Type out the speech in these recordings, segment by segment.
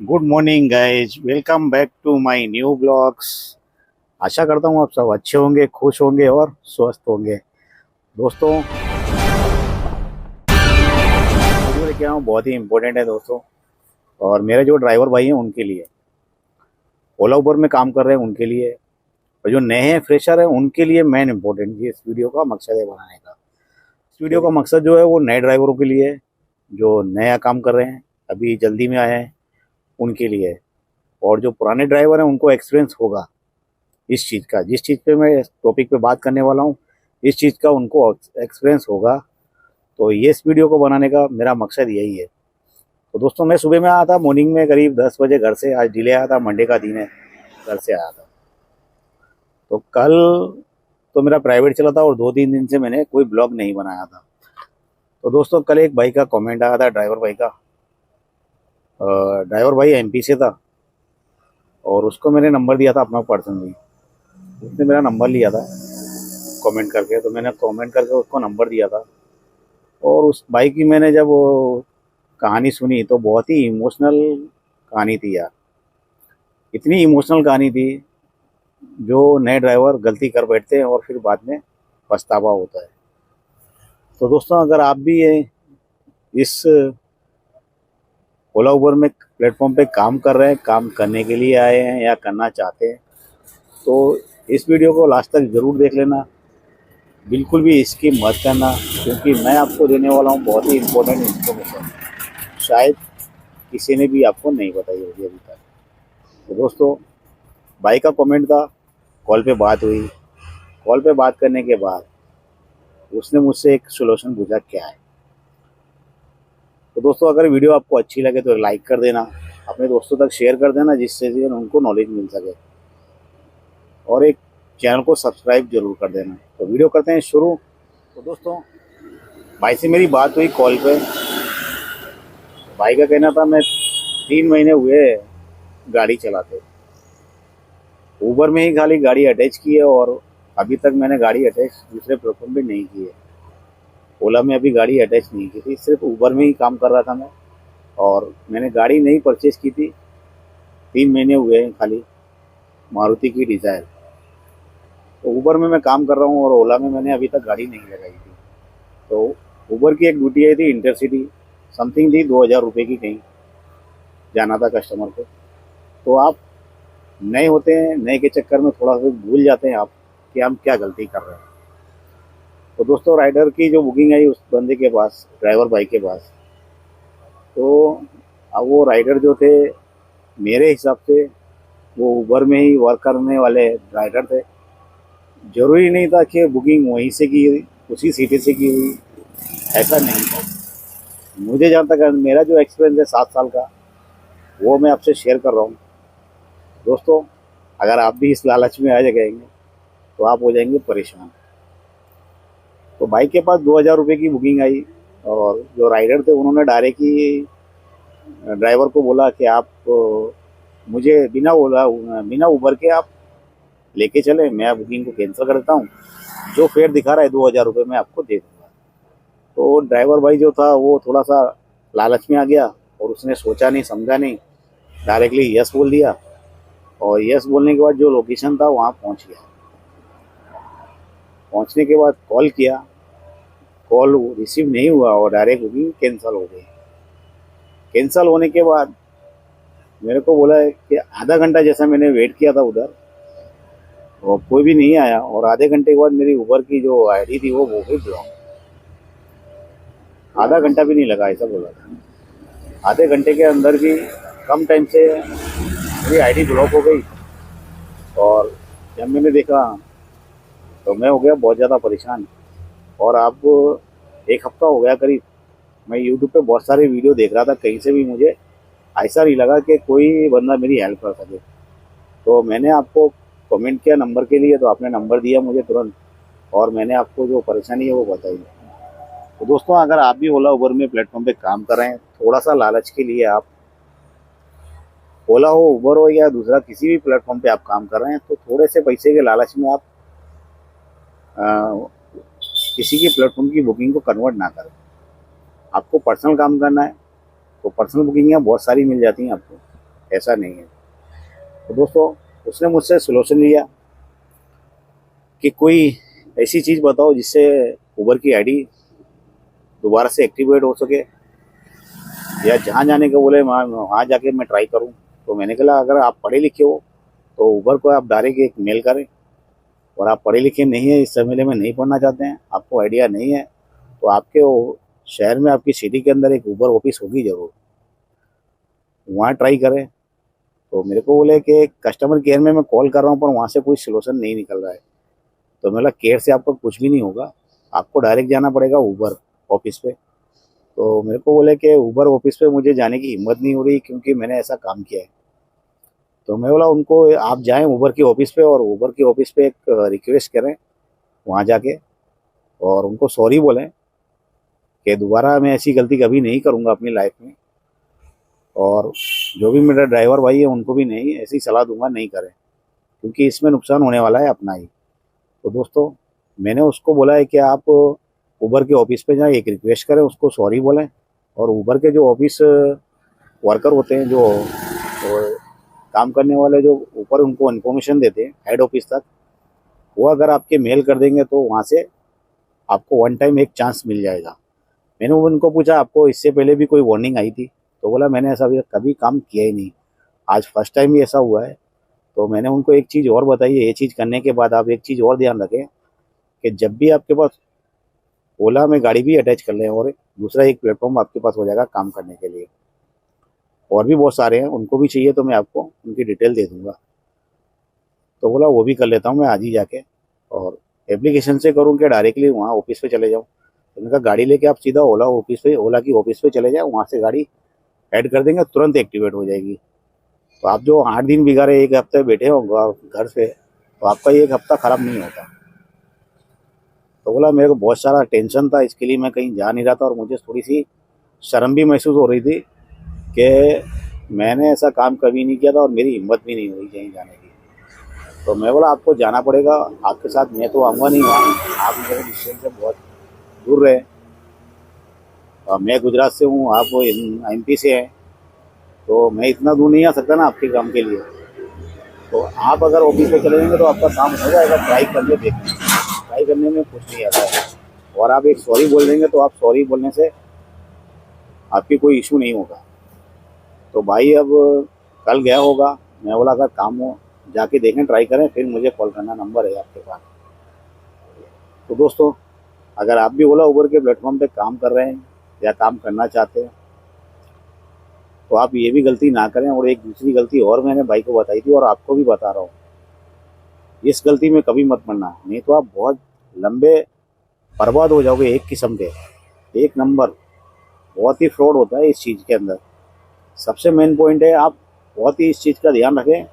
Good morning guys, welcome back to my new blogs. आशा करता हूँ आप सब अच्छे होंगे, खुश होंगे और स्वस्थ होंगे। दोस्तों, वीडियो लेके आया हूँ, बहुत ही इम्पोर्टेंट है दोस्तों। और मेरे जो ड्राइवर भाई हैं उनके लिए, ओला उबर में काम कर रहे हैं उनके लिए, और जो नए हैं फ्रेशर हैं उनके लिए मेन इम्पोर्टेंट ये इस वीडियो का मकसद है बनाने का। इस वीडियो का मकसद जो है वो नए ड्राइवरों के लिए है, जो नया काम कर रहे हैं, अभी जल्दी में आए हैं उनके लिए है। और जो पुराने ड्राइवर हैं उनको एक्सपीरियंस होगा इस चीज़ का, जिस चीज़ पे मैं टॉपिक पे बात करने वाला हूँ, इस चीज़ का उनको एक्सपीरियंस होगा। तो ये इस वीडियो को बनाने का मेरा मकसद यही है। तो दोस्तों, मैं सुबह में आया था, मॉर्निंग में करीब 10 बजे घर से। आज डिले आया था, मंडे का दिन है, घर से आया था। तो कल तो मेरा प्राइवेट चला था और 2-3 दिन से मैंने कोई ब्लॉग नहीं बनाया था। तो दोस्तों, कल एक भाई का कमेंट आया था, ड्राइवर भाई का। ड्राइवर भाई एमपी से था और उसको मैंने नंबर दिया था अपना पर्सनली। उसने मेरा नंबर लिया था कमेंट करके, तो मैंने कमेंट करके उसको नंबर दिया था। और उस भाई की मैंने जब वो कहानी सुनी तो बहुत ही इमोशनल कहानी थी यार। इतनी इमोशनल कहानी थी, जो नए ड्राइवर गलती कर बैठते हैं और फिर बाद में पछतावा होता है। तो दोस्तों, अगर आप भी इस ओला उबर में प्लेटफॉर्म पे काम कर रहे हैं, काम करने के लिए आए हैं या करना चाहते हैं, तो इस वीडियो को लास्ट तक ज़रूर देख लेना। बिल्कुल भी इसकी मत करना, क्योंकि मैं आपको देने वाला हूँ बहुत ही इम्पोर्टेंट इन्फॉर्मेशन, शायद किसी ने भी आपको नहीं बताई होगी अभी तक। तो दोस्तों, भाई का कमेंट था, कॉल पे बात हुई। कॉल पे बात करने के बाद उसने मुझसे एक सोल्यूशन पूछा, क्या है। तो दोस्तों, अगर वीडियो आपको अच्छी लगे तो लाइक कर देना, अपने दोस्तों तक शेयर कर देना, जिससे उनको नॉलेज मिल सके, और एक चैनल को सब्सक्राइब जरूर कर देना। तो वीडियो करते हैं शुरू। तो दोस्तों, भाई से मेरी बात हुई कॉल पे। भाई का कहना था, मैं 3 महीने हुए गाड़ी चलाते, उबर में ही खाली गाड़ी अटैच की है, और अभी तक मैंने गाड़ी अटैच दूसरे प्लेटफॉर्म पे नहीं की है। ओला में अभी गाड़ी अटैच नहीं की थी, सिर्फ उबर में ही काम कर रहा था मैं। और मैंने गाड़ी नहीं परचेज की थी, 3 महीने हुए हैं खाली, मारुति की डिज़ायर। तो उबर में मैं काम कर रहा हूँ और ओला में मैंने अभी तक गाड़ी नहीं लगाई थी। तो उबर की एक ड्यूटी आई थी, इंटरसिटी समथिंग थी, 2,000 रुपये की, कहीं जाना था कस्टमर को। तो आप नए होते हैं, नए के चक्कर में थोड़ा सा भूल जाते हैं आप कि हम क्या गलती कर रहे हैं। तो दोस्तों, राइडर की जो बुकिंग आई उस बंदे के पास, ड्राइवर भाई के पास, तो अब वो राइडर जो थे, मेरे हिसाब से वो उबर में ही वर्क करने वाले राइडर थे। जरूरी नहीं था कि बुकिंग वहीं से की हुई, उसी सिटी से की हुई, ऐसा नहीं था। मुझे जहाँ तक मेरा जो एक्सपीरियंस है 7 साल का, वो मैं आपसे शेयर कर रहा हूँ। दोस्तों, अगर आप भी इस लालच में आ जाएंगे तो आप हो जाएंगे परेशान। तो भाई के पास 2,000 रुपये की बुकिंग आई, और जो राइडर थे उन्होंने डायरेक्ट ही ड्राइवर को बोला कि आप मुझे बिना उबर के आप लेके चले, मैं बुकिंग को कैंसिल कर देता हूँ, जो फेयर दिखा रहा है 2,000 रुपये मैं आपको दे दूँगा। तो ड्राइवर भाई जो था वो थोड़ा सा लालच में आ गया, और उसने सोचा नहीं समझा नहीं, डायरेक्टली यस बोल दिया। और यस बोलने के बाद जो लोकेशन था वहाँ पहुँच गया। पहुँचने के बाद कॉल किया, कॉल रिसीव नहीं हुआ और डायरेक्ट बुकिंग कैंसिल हो गई। कैंसिल होने के बाद मेरे को बोला है कि आधा घंटा जैसा मैंने वेट किया था उधर, और कोई भी नहीं आया, और आधे घंटे के बाद मेरी उबर की जो आईडी थी वो हो गई ब्लॉक। आधा घंटा भी नहीं लगा, ऐसा बोला था। आधे घंटे के अंदर भी कम टाइम से मेरी आईडी ब्लॉक हो गई। और जब मैंने देखा तो मैं हो गया बहुत ज़्यादा परेशान। और अब 1 हफ्ता हो गया करीब, मैं यूट्यूब पे बहुत सारे वीडियो देख रहा था, कहीं से भी मुझे ऐसा नहीं लगा कि कोई बंदा मेरी हेल्प कर सके। तो मैंने आपको कमेंट किया नंबर के लिए, तो आपने नंबर दिया मुझे तुरंत, और मैंने आपको जो परेशानी है वो बताई। तो दोस्तों, अगर आप भी ओला उबर में प्लेटफॉर्म पे काम कर रहे हैं, थोड़ा सा लालच के लिए आप, ओला हो, उबर हो, या दूसरा किसी भी प्लेटफॉर्म पे आप काम कर रहे हैं, तो थोड़े से पैसे के लालच में आप आ, किसी की प्लेटफॉर्म की बुकिंग को कन्वर्ट ना करें। आपको पर्सनल काम करना है तो पर्सनल बुकिंग बहुत सारी मिल जाती हैं आपको। ऐसा नहीं है। तो दोस्तों उसने मुझसे सॉल्यूशन लिया कि कोई ऐसी चीज़ बताओ जिससे उबर की आईडी दोबारा से एक्टिवेट हो सके, या जहाँ जाने के बोले वहाँ जाके मैं ट्राई करूँ। तो मैंने कहा अगर आप पढ़े लिखे हो तो उबर को आप डायरेक्ट एक मेल करें, और आप पढ़े लिखे नहीं है, इस समय में नहीं पढ़ना चाहते हैं, आपको आइडिया नहीं है, तो आपके शहर में आपकी सिटी के अंदर एक उबर ऑफिस होगी ज़रूर, वहाँ ट्राई करें। तो मेरे को बोले कि कस्टमर केयर में मैं कॉल कर रहा हूँ पर वहाँ से कोई सलूशन नहीं निकल रहा है। तो मैं बोला केयर से आपको कुछ भी नहीं होगा, आपको डायरेक्ट जाना पड़ेगा उबर ऑफिस पे। तो मेरे को बोले कि उबर ऑफिस पे मुझे जाने की हिम्मत नहीं हो रही क्योंकि मैंने ऐसा काम किया है। तो मैं बोला उनको आप जाएं उबर की ऑफिस पे, और उबर की ऑफिस पे एक रिक्वेस्ट करें वहाँ जाके, और उनको सॉरी बोलें कि दोबारा मैं ऐसी गलती कभी नहीं करूँगा अपनी लाइफ में, और जो भी मेरा ड्राइवर भाई है उनको भी नहीं ऐसी सलाह दूंगा नहीं करें, क्योंकि इसमें नुकसान होने वाला है अपना ही। तो दोस्तों मैंने उसको बोला है कि आप उबर के ऑफिस पे जाएं, एक रिक्वेस्ट करें, उसको सॉरी बोलें, और उबर के जो ऑफिस वर्कर होते हैं, जो काम करने वाले जो ऊपर उनको इन्फॉर्मेशन देते हैं हेड ऑफिस तक, वो अगर आपके मेल कर देंगे तो वहाँ से आपको वन टाइम एक चांस मिल जाएगा। मैंने उनको पूछा आपको इससे पहले भी कोई वार्निंग आई थी? तो बोला मैंने ऐसा कभी काम किया ही नहीं, आज फर्स्ट टाइम ही ऐसा हुआ है। तो मैंने उनको एक चीज़ और बताई है, ये चीज़ करने के बाद आप एक चीज़ और ध्यान रखें कि जब भी आपके पास ओला में गाड़ी भी अटैच कर लें, और दूसरा एक प्लेटफॉर्म आपके पास हो जाएगा काम करने के लिए। और भी बहुत सारे हैं, उनको भी चाहिए तो मैं आपको उनकी डिटेल दे दूंगा। तो बोला वो भी कर लेता हूँ मैं आज ही जाके, और एप्लीकेशन से करूँ कि डायरेक्टली वहाँ ऑफिस पे चले जाऊँ। तो उनका गाड़ी लेके आप सीधा ओला ऑफिस पे, ओला की ऑफिस पे चले जाओ, वहाँ से गाड़ी ऐड कर देंगे, तुरंत एक्टिवेट हो जाएगी। तो आप जो 8 दिन बिगाड़े 1 हफ्ते बैठे हो घर से, तो आपका ये 1 हफ्ता खराब नहीं होता। तो बोला मेरे को बहुत सारा टेंशन था, इसके लिए मैं कहीं जा नहीं रहा था, और मुझे थोड़ी सी शर्म भी महसूस हो रही थी कि मैंने ऐसा काम कभी नहीं किया था, और मेरी हिम्मत भी नहीं हुई कहीं जाने की। तो मैं बोला आपको जाना पड़ेगा, आपके साथ मैं तो आऊँगा नहीं वहाँ, आप मेरे डिस्टेंस से बहुत दूर रहे। मैं गुजरात से हूँ, आप MP से हैं, तो मैं इतना दूर नहीं आ सकता ना आपके काम के लिए। तो आप अगर ऑफिस पे चले जाएंगे तो आपका काम हो जाएगा, ट्राई करके देखना, ट्राई करने में कुछ नहीं आता है। और आप एक सॉरी बोल देंगे तो आप सॉरी बोलने से आपकी कोई इशू नहीं होगा। तो भाई अब कल गया होगा, मैं बोला अगर काम हो जाके देखें, ट्राई करें, फिर मुझे कॉल करना, नंबर है आपके पास। तो दोस्तों अगर आप भी ओला उबर के प्लेटफॉर्म पे काम कर रहे हैं या काम करना चाहते हैं तो आप ये भी गलती ना करें। और एक दूसरी गलती और मैंने भाई को बताई थी और आपको भी बता रहा हूँ, इस गलती में कभी मत पड़ना, नहीं तो आप बहुत लंबे बर्बाद हो जाओगे। एक किस्म के एक नंबर बहुत ही फ्रॉड होता है इस चीज़ के अंदर। सबसे मेन पॉइंट है, आप बहुत ही इस चीज़ का ध्यान रखें,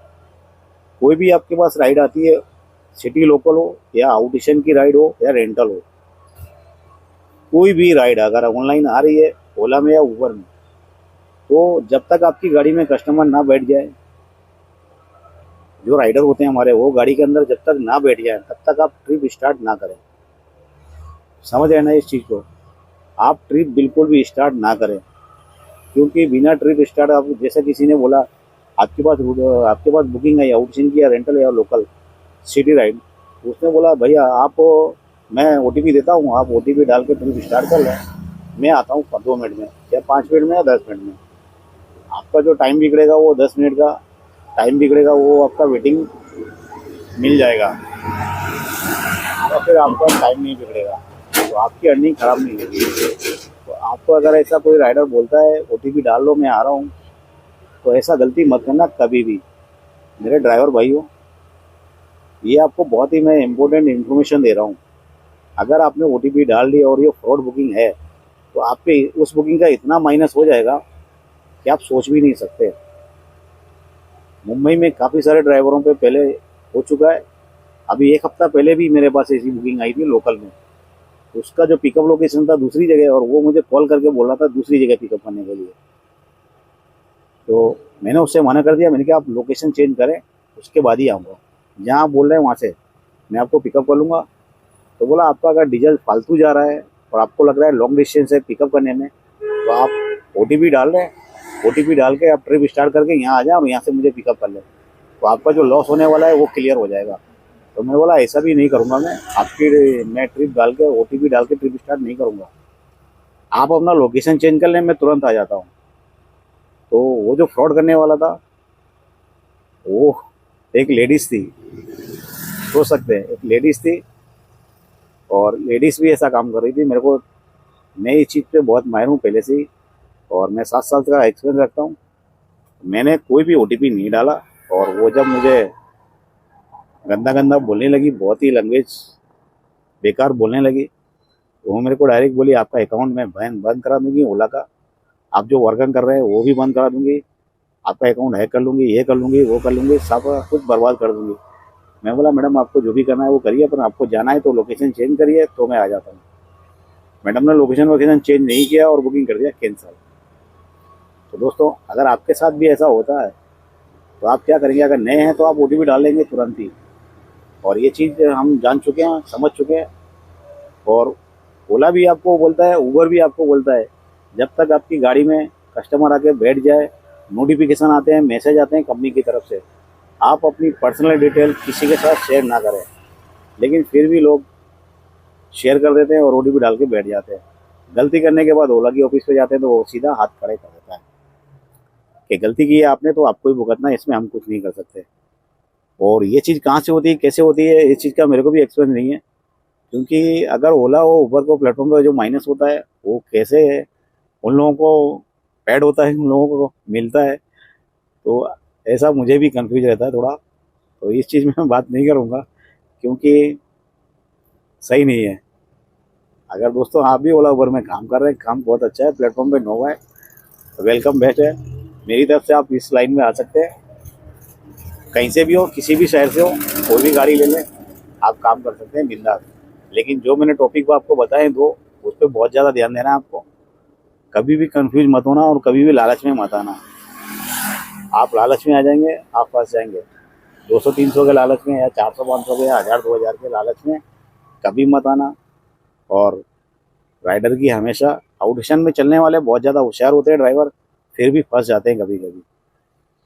कोई भी आपके पास राइड आती है, सिटी लोकल हो या आउटेशन की राइड हो या रेंटल हो, कोई भी राइड अगर ऑनलाइन आ रही है ओला में या उबर में, तो जब तक आपकी गाड़ी में कस्टमर ना बैठ जाए, जो राइडर होते हैं हमारे, वो गाड़ी के अंदर जब तक ना बैठ जाए तब तक आप ट्रिप स्टार्ट ना करें। समझ रहे ना इस चीज़ को? आप ट्रिप बिल्कुल भी स्टार्ट ना करें, क्योंकि बिना ट्रिप स्टार्ट, आप जैसे किसी ने बोला आपके पास बुकिंग है आउटसिन की या रेंटल या लोकल सिटी राइड, उसने बोला भैया आप, मैं OTP देता हूँ, आप OTP डाल के ट्रिप स्टार्ट कर लें, मैं आता हूँ 2 मिनट में या 5 मिनट में या 10 मिनट में। आपका जो टाइम बिगड़ेगा वो 10 मिनट का टाइम बिगड़ेगा, वो आपका वेटिंग मिल जाएगा, और फिर आपका टाइम नहीं बिगड़ेगा, तो आपकी अर्निंग खराब नहीं होगी। तो आपको अगर ऐसा कोई राइडर बोलता है OTP डाल लो मैं आ रहा हूँ, तो ऐसा गलती मत करना कभी भी। मेरे ड्राइवर भाई हो, ये आपको बहुत ही मैं इम्पोर्टेंट इन्फॉर्मेशन दे रहा हूँ। अगर आपने OTP डाल ली और ये फ्रॉड बुकिंग है, तो आप पे उस बुकिंग का इतना माइनस हो जाएगा कि आप सोच भी नहीं सकते। मुंबई में काफ़ी सारे ड्राइवरों पे पहले हो चुका है। अभी 1 हफ्ता पहले भी मेरे पास ऐसी बुकिंग आई थी लोकल में, उसका जो पिकअप लोकेशन था दूसरी जगह, और वो मुझे कॉल करके बोल रहा था दूसरी जगह पिकअप करने के लिए। तो मैंने उससे मना कर दिया, मैंने कहा आप लोकेशन चेंज करें उसके बाद ही आऊँगा, जहाँ आप बोल रहे हैं वहाँ से मैं आपको पिकअप कर लूँगा। तो बोला आपका अगर डीजल फालतू जा रहा है और आपको लग रहा है लॉन्ग डिस्टेंस है पिकअप करने में, तो आप OTP डाल रहे हैं OTP डाल के आप ट्रिप स्टार्ट करके यहाँ आ जाए और यहाँ से मुझे पिकअप कर ले, तो आपका जो लॉस होने वाला है वो क्लियर हो जाएगा। तो मैं बोला ऐसा भी नहीं करूँगा, मैं ट्रिप डाल के OTP डाल के ट्रिप स्टार्ट नहीं करूँगा। आप अपना लोकेशन चेंज कर लें, मैं तुरंत आ जाता हूँ। तो वो जो फ्रॉड करने वाला था वो एक लेडीज़ थी, सोच सकते हैं, एक लेडीज़ थी, और लेडीज़ भी ऐसा काम कर रही थी। मैं इस चीज़ पे बहुत माहिर हूँ पहले से ही, और मैं 7 साल का एक्सपीरियंस रखता हूँ। मैंने कोई भी OTP नहीं डाला, और वो जब मुझे गंदा गंदा बोलने लगी, बहुत ही लैंग्वेज बेकार बोलने लगी, तो वो मेरे को डायरेक्ट बोली आपका अकाउंट मैं बंद करा दूंगी ओला का, आप जो वर्किंग कर रहे हैं वो भी बंद करा दूंगी, आपका अकाउंट हैक कर लूँगी, ये कर लूँगी, वो कर लूँगी, सब कुछ बर्बाद कर दूँगी। मैं बोला मैडम आपको जो भी करना है वो करिए, पर आपको जाना है तो लोकेशन चेंज करिए तो मैं आ जाता हूँ। मैडम ने लोकेशन चेंज नहीं किया और बुकिंग कर दिया कैंसिल। तो दोस्तों अगर आपके साथ भी ऐसा होता है तो आप क्या करेंगे? अगर नए हैं तो आप OTP डाल लेंगे तुरंत ही, और ये चीज़ हम जान चुके हैं, समझ चुके हैं। और ओला भी आपको बोलता है, उबर भी आपको बोलता है, जब तक आपकी गाड़ी में कस्टमर आके बैठ जाए, नोटिफिकेशन आते हैं, मैसेज आते हैं कंपनी की तरफ से, आप अपनी पर्सनल डिटेल किसी के साथ शेयर ना करें। लेकिन फिर भी लोग शेयर कर देते हैं और OTP डाल के बैठ जाते हैं। गलती करने के बाद ओला की ऑफिस पे जाते हैं तो वो सीधा हाथ खड़े कर देता है कि गलती की है आपने तो आपको ही भुगतना है, इसमें हम कुछ नहीं कर सकते। और ये चीज़ कहाँ से होती है, कैसे होती है, इस चीज़ का मेरे को भी एक्सपीरियंस नहीं है। क्योंकि अगर ओला हो, उबर को प्लेटफॉर्म पर जो माइनस होता है वो कैसे है, उन लोगों को ऐड होता है, उन लोगों को मिलता है, तो ऐसा मुझे भी कंफ्यूज रहता है थोड़ा। तो इस चीज़ में मैं बात नहीं करूँगा क्योंकि सही नहीं है। अगर दोस्तों आप भी ओला उबर में काम कर रहे हैं, काम बहुत अच्छा है, प्लेटफॉर्म पे नोवा है, तो वेलकम बेस्ट है। मेरी तरफ से आप इस लाइन में आ सकते हैं, कहीं से भी हो, किसी भी शहर से हो, कोई भी गाड़ी ले लें, आप काम कर सकते हैं बिंदास। लेकिन जो मैंने टॉपिक को आपको बताए दो, उस पर बहुत ज़्यादा ध्यान देना है आपको। कभी भी कंफ्यूज मत होना और कभी भी लालच में मत आना। आप लालच में आ जाएंगे, आप फंस जाएंगे। 200-300 के लालच में, या 400-500 के, या 1000-2000 के लालच में कभी मत आना। और राइडर की हमेशा आउटेशन में चलने वाले बहुत ज़्यादा होशियार होते हैं ड्राइवर, फिर भी फंस जाते हैं कभी कभी।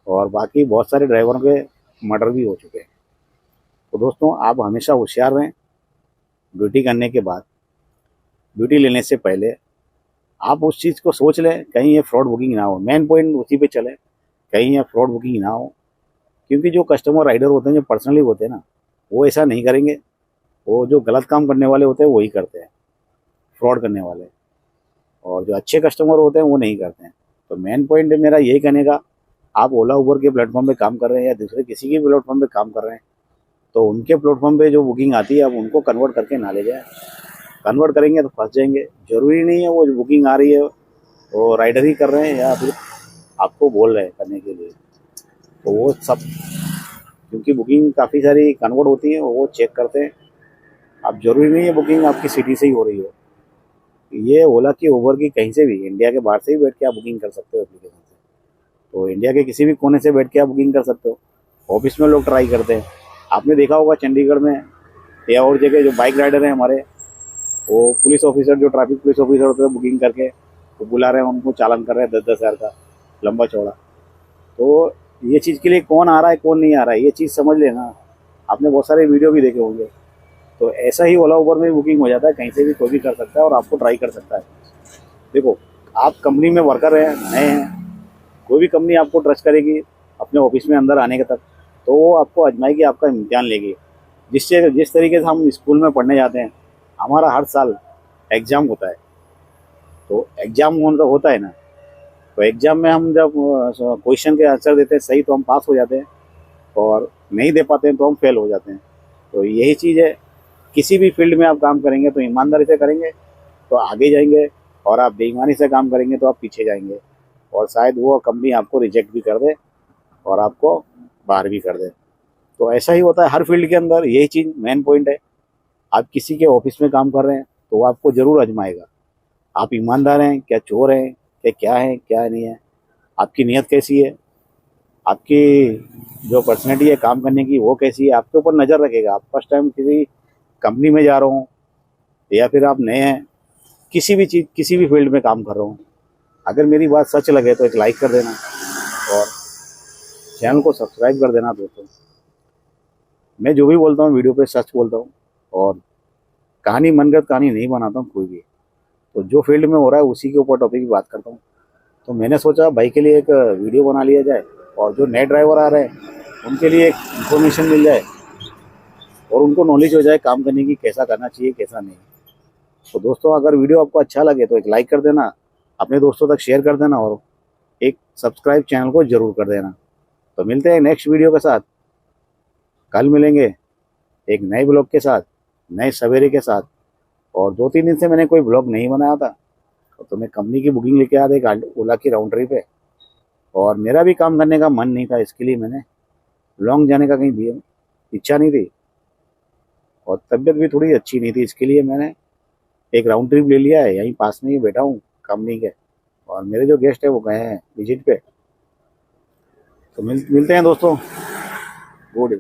और बाकी बहुत सारे ड्राइवरों के मर्डर भी हो चुके हैं। तो दोस्तों आप हमेशा होशियार रहें। ड्यूटी करने के बाद, ड्यूटी लेने से पहले आप उस चीज़ को सोच लें, कहीं ये फ्रॉड बुकिंग ना हो। मेन पॉइंट उसी पे चले, कहीं ये फ्रॉड बुकिंग ना हो। क्योंकि जो कस्टमर राइडर होते हैं, जो पर्सनली होते हैं ना, वो ऐसा नहीं करेंगे। वो जो गलत काम करने वाले होते हैं वही करते हैं, फ्रॉड करने वाले। और जो अच्छे कस्टमर होते हैं वो नहीं करते हैं। तो मेन पॉइंट मेरा यही कहने का, आप ओला उबर के प्लेटफॉर्म पे काम कर रहे हैं या दूसरे किसी के प्लेटफॉर्म पे काम कर रहे हैं, तो उनके प्लेटफॉर्म पे जो बुकिंग आती है आप उनको कन्वर्ट करके ना ले जाएं। कन्वर्ट करेंगे तो फंस जाएंगे। ज़रूरी नहीं है वो जो बुकिंग आ रही है वो राइडर ही कर रहे हैं या फिर आपको बोल रहे हैं करने के लिए। तो वो सब, क्योंकि बुकिंग काफ़ी सारी कन्वर्ट होती है, वो चेक करते हैं। अब ज़रूरी नहीं है बुकिंग आपकी सिटी से ही हो रही हो। ये ओला की, उबर की, कहीं से भी, इंडिया के बाहर से भी बैठ के आप बुकिंग कर सकते हो एप्लीकेशन से। तो इंडिया के किसी भी कोने से बैठ के आप बुकिंग कर सकते हो। ऑफिस में लोग ट्राई करते हैं, आपने देखा होगा चंडीगढ़ में या और जगह जो बाइक राइडर हैं हमारे, वो पुलिस ऑफिसर, जो ट्रैफिक पुलिस ऑफिसर होते हैं, बुकिंग करके वो बुला रहे हैं, उनको चालान कर रहे हैं 10-10 हज़ार का, लंबा चौड़ा। तो ये चीज़ के लिए कौन आ रहा है कौन नहीं आ रहा है, ये चीज़ समझ लेना। आपने बहुत सारे वीडियो भी देखे होंगे। तो ऐसा ही ओला उबर में बुकिंग हो जाता है, कहीं से भी कोई भी कर सकता है और आपको ट्राई कर सकता है। देखो, आप कंपनी में वर्कर हैं, नए हैं, कोई भी कंपनी आपको ट्रस्ट करेगी अपने ऑफिस में अंदर आने के तक, तो वो आपको आजमाएगी, आपका इम्तिहान लेगी। जिस तरीके से हम स्कूल में पढ़ने जाते हैं, हमारा हर साल एग्ज़ाम होता है। तो एग्ज़ाम होता है ना, तो एग्ज़ाम में हम जब क्वेश्चन के आंसर देते हैं सही तो हम पास हो जाते हैं, और नहीं दे पाते हैं तो हम फेल हो जाते हैं। तो यही चीज़ है, किसी भी फील्ड में आप काम करेंगे तो ईमानदारी से करेंगे तो आगे जाएंगे, और आप बेईमानी से काम करेंगे तो आप पीछे जाएंगे, और शायद वो कंपनी आपको रिजेक्ट भी कर दे और आपको बाहर भी कर दे। तो ऐसा ही होता है हर फील्ड के अंदर, यही चीज़ मेन पॉइंट है। आप किसी के ऑफिस में काम कर रहे हैं तो वो आपको ज़रूर आजमाएगा, आप ईमानदार हैं क्या, चोर हैं क्या है क्या नहीं है, आपकी नीयत कैसी है, आपकी जो पर्सनैलिटी है काम करने की वो कैसी है, आपके ऊपर नज़र रखेगा। आप फर्स्ट टाइम किसी कंपनी में जा रहे हो या फिर आप नए हैं, किसी भी फील्ड में काम कर रहे हो, अगर मेरी बात सच लगे तो एक लाइक कर देना और चैनल को सब्सक्राइब कर देना दोस्तों। मैं जो भी बोलता हूँ वीडियो पे सच बोलता हूँ और कहानी मनगढ़ंत कहानी नहीं बनाता हूँ कोई भी। तो जो फील्ड में हो रहा है उसी के ऊपर टॉपिक की बात करता हूँ। तो मैंने सोचा भाई के लिए एक वीडियो बना लिया जाए और जो नए ड्राइवर आ रहे हैं उनके लिए एक इन्फॉर्मेशन मिल जाए और उनको नॉलेज हो जाए काम करने की, कैसा करना चाहिए कैसा नहीं। तो दोस्तों अगर वीडियो आपको अच्छा लगे तो एक लाइक कर देना, अपने दोस्तों तक शेयर कर देना और एक सब्सक्राइब चैनल को जरूर कर देना। तो मिलते हैं नेक्स्ट वीडियो के साथ, कल मिलेंगे एक नए ब्लॉग के साथ, नए सवेरे के साथ। और 2-3 दिन से मैंने कोई ब्लॉग नहीं बनाया था, तो मैं कंपनी की बुकिंग लेके आया था एक ओला की राउंड ट्रिप पे और मेरा भी काम करने का मन नहीं था, इसके लिए मैंने लॉन्ग जाने का कहीं भी इच्छा नहीं थी और तबीयत भी थोड़ी अच्छी नहीं थी, इसके लिए मैंने एक राउंड ट्रिप ले लिया है। यहीं पास में ही बैठा हूँ कंपनी के और मेरे जो गेस्ट है वो गए हैं विजिट पे। तो मिलते हैं दोस्तों। गुड।